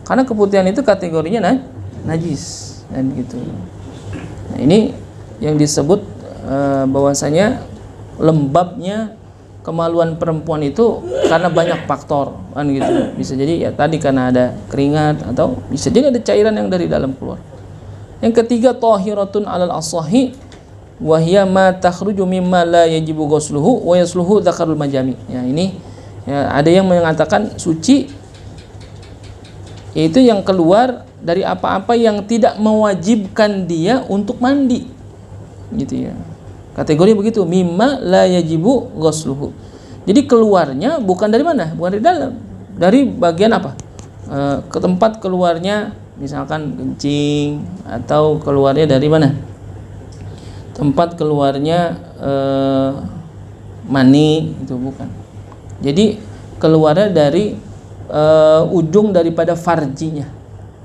karena keputihan itu kategorinya najis, dan gitu. Nah, ini yang disebut bahwasanya lembabnya kemaluan perempuan itu karena banyak faktor, kan gitu. Bisa jadi ya tadi karena ada keringat, atau bisa jadi ada cairan yang dari dalam keluar. Yang ketiga tahiratun alal asahi wa hiya ma takhruju mimma la yajibu ghusluhu wa yasluhu dzakarul majami. Ya, ini ya, ada yang mengatakan suci yaitu yang keluar dari apa-apa yang tidak mewajibkan dia untuk mandi, gitu ya. Kategori begitu, mimma la yajibu ghusluhu. Jadi keluarnya bukan dari mana? Bukan dari dalam. Dari bagian apa? Ke tempat keluarnya, misalkan kencing, atau keluarnya dari mana? Tempat keluarnya mani, itu bukan. Jadi keluarnya dari ujung daripada farjinya,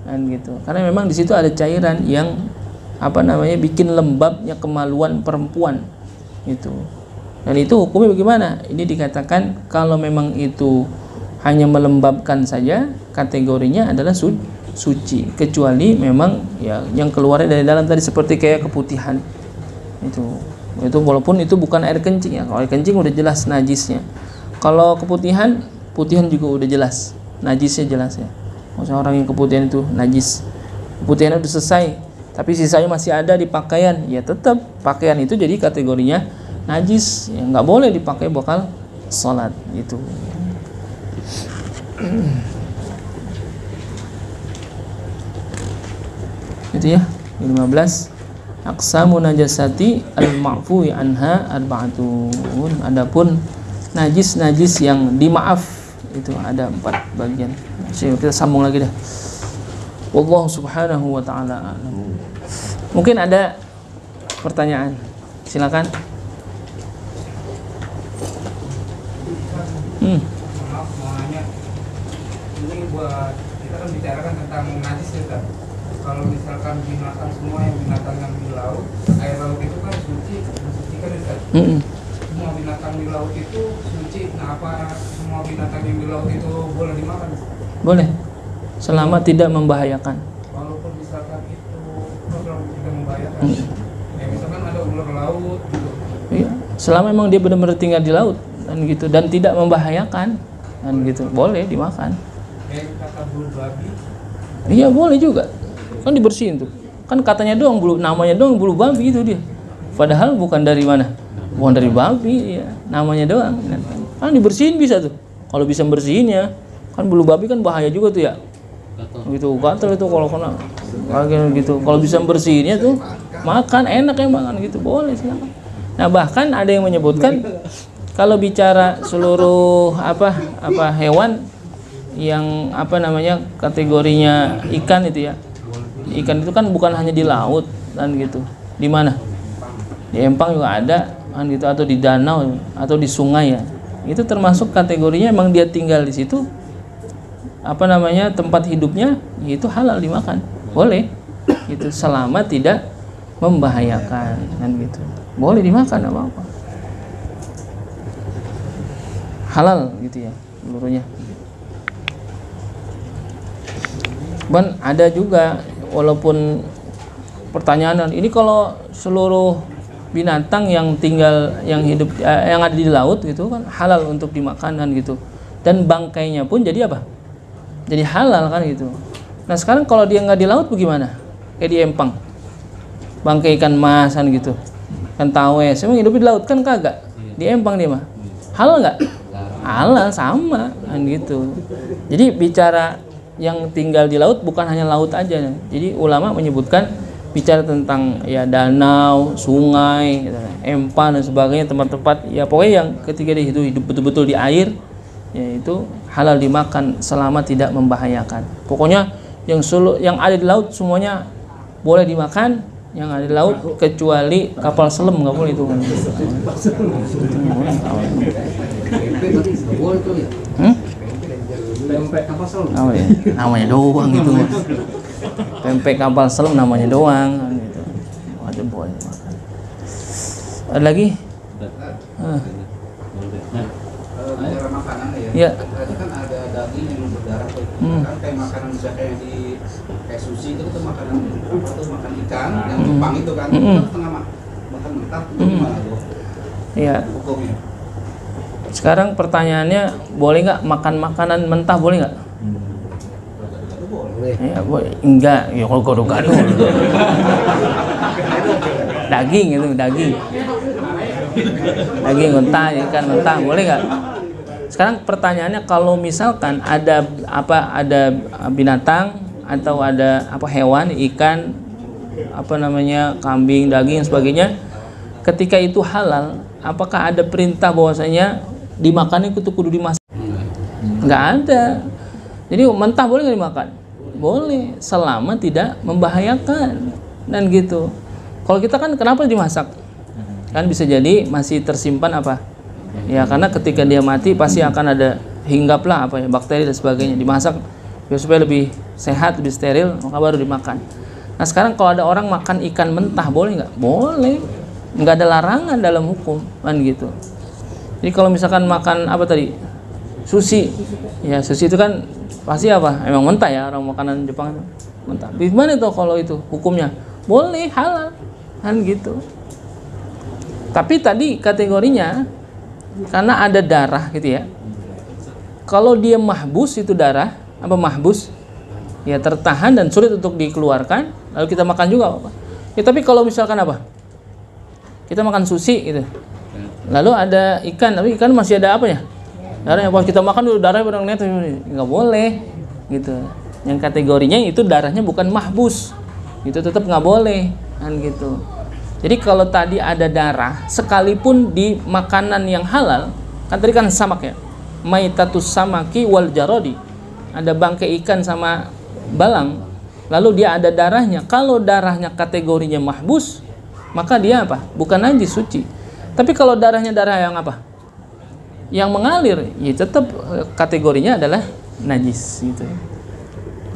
kan gitu. Karena memang di situ ada cairan yang bikin lembabnya kemaluan perempuan itu. Dan itu hukumnya bagaimana? Ini dikatakan kalau memang itu hanya melembabkan saja, kategorinya adalah suci, kecuali memang ya yang keluarnya dari dalam tadi, seperti kayak keputihan. Itu walaupun itu bukan air kencing ya. Kalau air kencing udah jelas najisnya. Kalau putihan juga udah jelas najisnya, jelas ya. Maksudnya orang yang keputihan itu najis, keputihannya udah selesai, tapi sisanya masih ada di pakaian, ya tetap pakaian itu jadi kategorinya najis, ya nggak boleh dipakai bakal sholat itu. Itu ya, 15. Aqsamu najasati al-ma'fuwi anha arba'atun. Adapun najis-najis yang dimaaf itu ada 4 bagian. Kita sambung lagi dah. Wallahu subhanahu wa ta'ala a'lam. Mungkin ada pertanyaan, silakan. Maaf, mau nanya. Ini buat kita kan bicarakan tentang najis ya. Kalau misalkan dimakan semua yang binatang yang di laut, air laut itu kan suci kan Ustaz. Semua binatang binatang di laut itu suci, nah apa semua binatang yang di laut itu boleh dimakan? Boleh, selama tidak membahayakan. Walaupun misalkan itu kalau tidak membahayakan, ya misalkan ada ular laut gitu. Iya, selama memang dia benar-benar tinggal di laut dan gitu dan tidak membahayakan dan gitu, boleh dimakan. Kayak kata bulu babi. Iya boleh juga, kan dibersihin tuh. Kan katanya doang bulu, namanya doang bulu babi itu dia. Padahal bukan dari mana? Bukan dari babi, ya. Namanya doang. Kan dibersihin bisa tuh. Kalau bisa bersihinnya, kan bulu babi kan bahaya juga tuh ya. Gitu, gatal itu kalau kena. Kayak gitu. Kalau bisa bersihinnya tuh, makan enak ya makan gitu, boleh silakan. Nah bahkan ada yang menyebutkan kalau bicara seluruh apa hewan yang apa namanya kategorinya ikan itu ya. Ikan itu kan bukan hanya di laut dan gitu. Di mana? Di empang juga ada kan gitu, atau di danau atau di sungai ya. Itu termasuk kategorinya emang dia tinggal di situ. Apa namanya tempat hidupnya itu halal dimakan. Boleh. Itu selama tidak membahayakan kan gitu. Boleh dimakan apa-apa. Halal gitu ya seluruhnya. Dan ada juga walaupun pertanyaan ini kalau seluruh binatang yang tinggal yang hidup yang ada di laut gitu kan halal untuk dimakan kan gitu. Dan bangkainya pun jadi apa? Jadi halal kan gitu. Nah sekarang kalau dia nggak di laut bagaimana? Kayak di empang, bangkai ikan mas kan gitu, kan tawes, emang hidup di laut kan kagak, di empang dia mah, halal nggak? Halal sama kan gitu. Jadi bicara yang tinggal di laut bukan hanya laut aja. Jadi ulama menyebutkan bicara tentang ya danau, sungai, gitu, empang dan sebagainya, tempat-tempat ya pokoknya yang ketika dia hidup betul-betul di air, yaitu halal dimakan selama tidak membahayakan. Pokoknya yang ada di laut semuanya boleh dimakan, yang ada di laut kecuali kapal selam nggak boleh itu kan. Pempek kapal selam. Oh, ya. Namanya doang gitu mas. Pempek kapal selam namanya doang kan gitu. Ada boleh dimakan. Ada lagi? Bicara makanan ya. Iya. Tadi kan ada daging yang berdarah tuh. Kan kayak makanan bisa kayak di kayak sushi itu tuh makanan apa tuh makan ikan yang Jepang itu kan. Itu tengah makan mentah gimana tuh? Iya. Hukumnya. Sekarang pertanyaannya boleh nggak makan makanan mentah boleh nggak? Boleh. Ya boleh. Enggak. Ya kalau gado-gado. Daging itu daging. Daging mentah, ikan mentah boleh nggak? Sekarang pertanyaannya kalau misalkan ada binatang atau ada hewan, ikan, kambing, daging dan sebagainya, ketika itu halal, apakah ada perintah bahwasanya dimakan itu kudu dimasak? Nggak ada. Jadi mentah boleh nggak dimakan? Boleh, selama tidak membahayakan dan gitu. Kalau kita kan kenapa dimasak? Kan bisa jadi masih tersimpan ya karena ketika dia mati pasti akan ada hinggaplah bakteri dan sebagainya, dimasak biar supaya lebih sehat, lebih steril, maka baru dimakan. Nah sekarang kalau ada orang makan ikan mentah boleh nggak? Boleh, nggak ada larangan dalam hukum kan gitu. Jadi kalau misalkan makan sushi, ya sushi itu kan pasti emang mentah ya, orang makanan Jepang itu mentah. Gimana itu kalau itu hukumnya? Boleh, halal kan gitu. Tapi tadi kategorinya karena ada darah gitu ya. Kalau dia mahbus itu darah, mahbus? Ya tertahan dan sulit untuk dikeluarkan, lalu kita makan juga apa? Ya tapi kalau misalkan kita makan sushi gitu. Lalu ada ikan, tapi ikan masih ada darahnya. Pas kita makan dulu darahnya barang net, nggak boleh gitu. Yang kategorinya itu darahnya bukan mahbus. Itu tetap nggak boleh kan gitu. Jadi kalau tadi ada darah, sekalipun di makanan yang halal, kan tadi kan samak ya, maitatus samaki wal jarodi, ada bangkai ikan sama balang, lalu dia ada darahnya. Kalau darahnya kategorinya mahbus, maka dia bukan najis, suci. Tapi kalau darahnya darah yang yang mengalir, ya tetap kategorinya adalah najis gitu.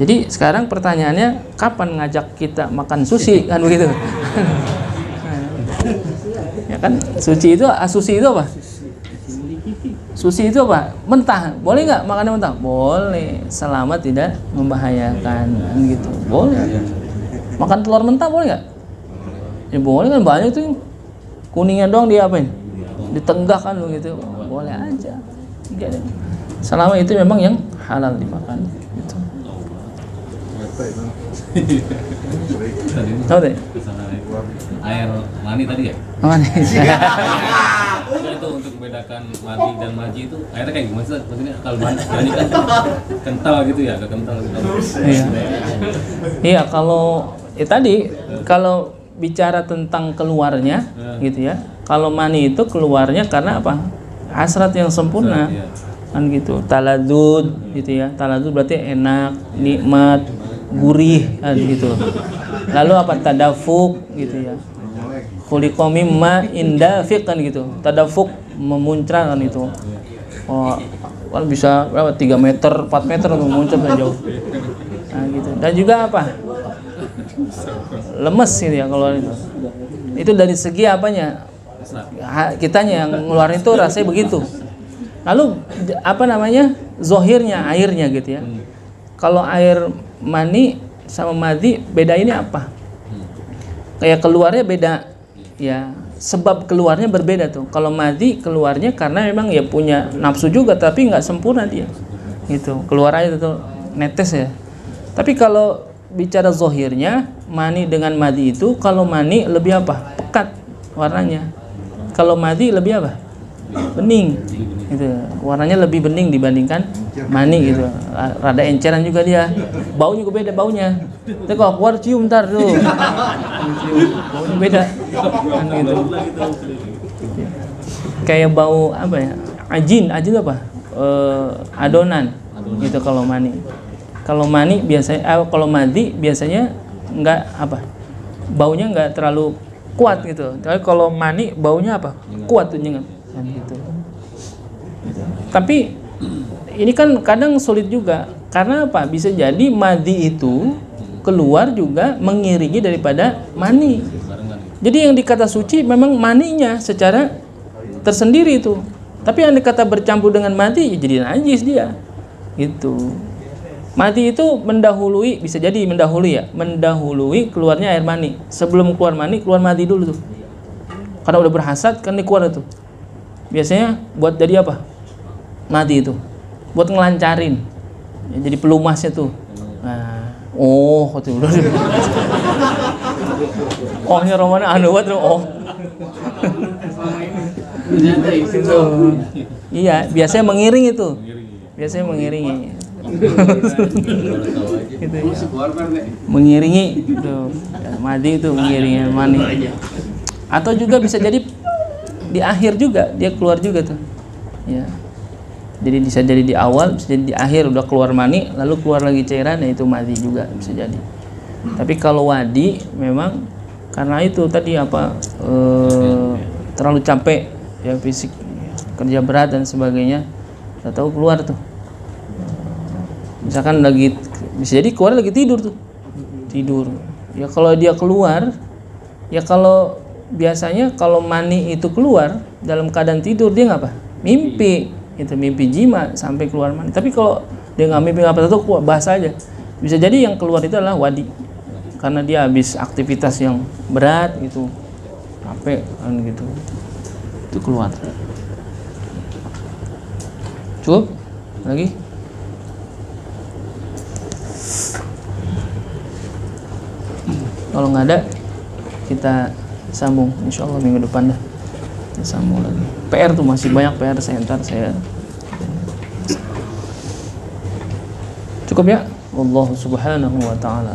Jadi sekarang pertanyaannya, kapan ngajak kita makan sushi kan begitu? Ya kan suci itu Sushi itu apa? Mentah. Boleh nggak makannya mentah? Boleh, selama tidak membahayakan gitu. Boleh. Makan telur mentah boleh nggak? Ya boleh kan, banyak tuh kuningnya doang dia apain? Ditenggak kan gitu. Boleh aja. Gitu. Selama itu memang yang halal dimakan gitu. Tahu deh? Air mani tadi ya? Mani. Itu untuk membedakan madi dan maji itu airnya kayak gimana sih? Maksudnya kalau mani kan kental gitu ya, agak kental gitu. Iya. Iya, kalau tadi kalau bicara tentang keluarnya gitu ya. Kalau mani itu keluarnya karena apa? Hasrat yang sempurna. Kan gitu. Taladud gitu ya. Taladud berarti enak, nikmat, gurih kan gitu. Lalu apa? Tadafuk gitu ya. Khuliqa mimma indafiq kan gitu. Tadafuk memuncrat kan itu. Oh, kan bisa berapa? 3 meter, 4 meter memuncrat kan jauh. Nah gitu. Dan juga apa? Lemes gitu ya kalau itu. Itu dari segi apanya? Kitanya yang ngeluarin itu rasanya begitu. Lalu apa namanya? Zohirnya, airnya gitu ya. Kalau air mani sama madi beda ini apa? Kayak keluarnya beda. Ya, sebab keluarnya berbeda tuh. Kalau madi keluarnya karena memang ya punya nafsu juga tapi nggak sempurna dia. Gitu. Keluar aja tuh netes ya. Tapi kalau bicara zohirnya, mani dengan madi itu, kalau mani lebih apa? Pekat warnanya. Kalau madi lebih apa? Bening. Gitu. Warnanya lebih bening dibandingkan mani gitu. Rada enceran juga dia. Baunya juga beda baunya. Tapi kalau keluar cium ntar tuh. Baunya beda. Kan gitu. Kayak bau apa ya? Ajin apa? Adonan. Gitu kalau mani. Kalau mani biasanya kalau madi biasanya enggak apa? Baunya enggak terlalu kuat gitu. Tapi kalau mani baunya apa? Kuat tuh nyengat. Kan gitu. Tapi ini kan kadang sulit juga karena apa? Bisa jadi madi itu keluar juga mengiringi daripada mani. Jadi yang dikata suci memang maninya secara tersendiri itu. Tapi yang dikata bercampur dengan madi ya jadi najis dia. Gitu. Madi itu mendahului, bisa jadi mendahului ya, mendahului keluarnya air mani. Sebelum keluar mani, keluar madi dulu tuh. Karena udah berhasad kan keluar tuh. Biasanya buat jadi apa? Madi itu. Buat ngelancarin. Ya, jadi pelumasnya tuh. Nah, oh, itu udah. Ohnya Romana anu banget oh. Iya, biasanya mengiring itu. Biasanya mengiringi. Gitu ya. Mengiringi tuh. Ya, madi itu mengiringi mani. Atau juga bisa jadi di akhir juga dia keluar juga tuh. Ya. Jadi bisa jadi di awal, bisa jadi di akhir udah keluar mani, lalu keluar lagi cairan, ya itu madi juga bisa jadi. Tapi kalau wadi memang karena itu tadi apa terlalu capek ya fisik, kerja berat dan sebagainya, udah tahu keluar tuh. Misalkan lagi bisa jadi keluar lagi tidur tuh. Tidur. Ya kalau dia keluar, ya kalau biasanya kalau mani itu keluar dalam keadaan tidur dia ngapa? Mimpi. Itu mimpi jima sampai keluar mani. Tapi kalau dia nggak mimpi apa itu bahasa aja. Bisa jadi yang keluar itu adalah wadi. Karena dia habis aktivitas yang berat gitu. Capek kan gitu. Itu keluar. Cukup? Lagi? Kalau nggak ada kita sambung insyaallah minggu depan dah. Kita sambung lagi. PR tuh masih banyak PR saya cukup ya. Allah subhanahu wa ta'ala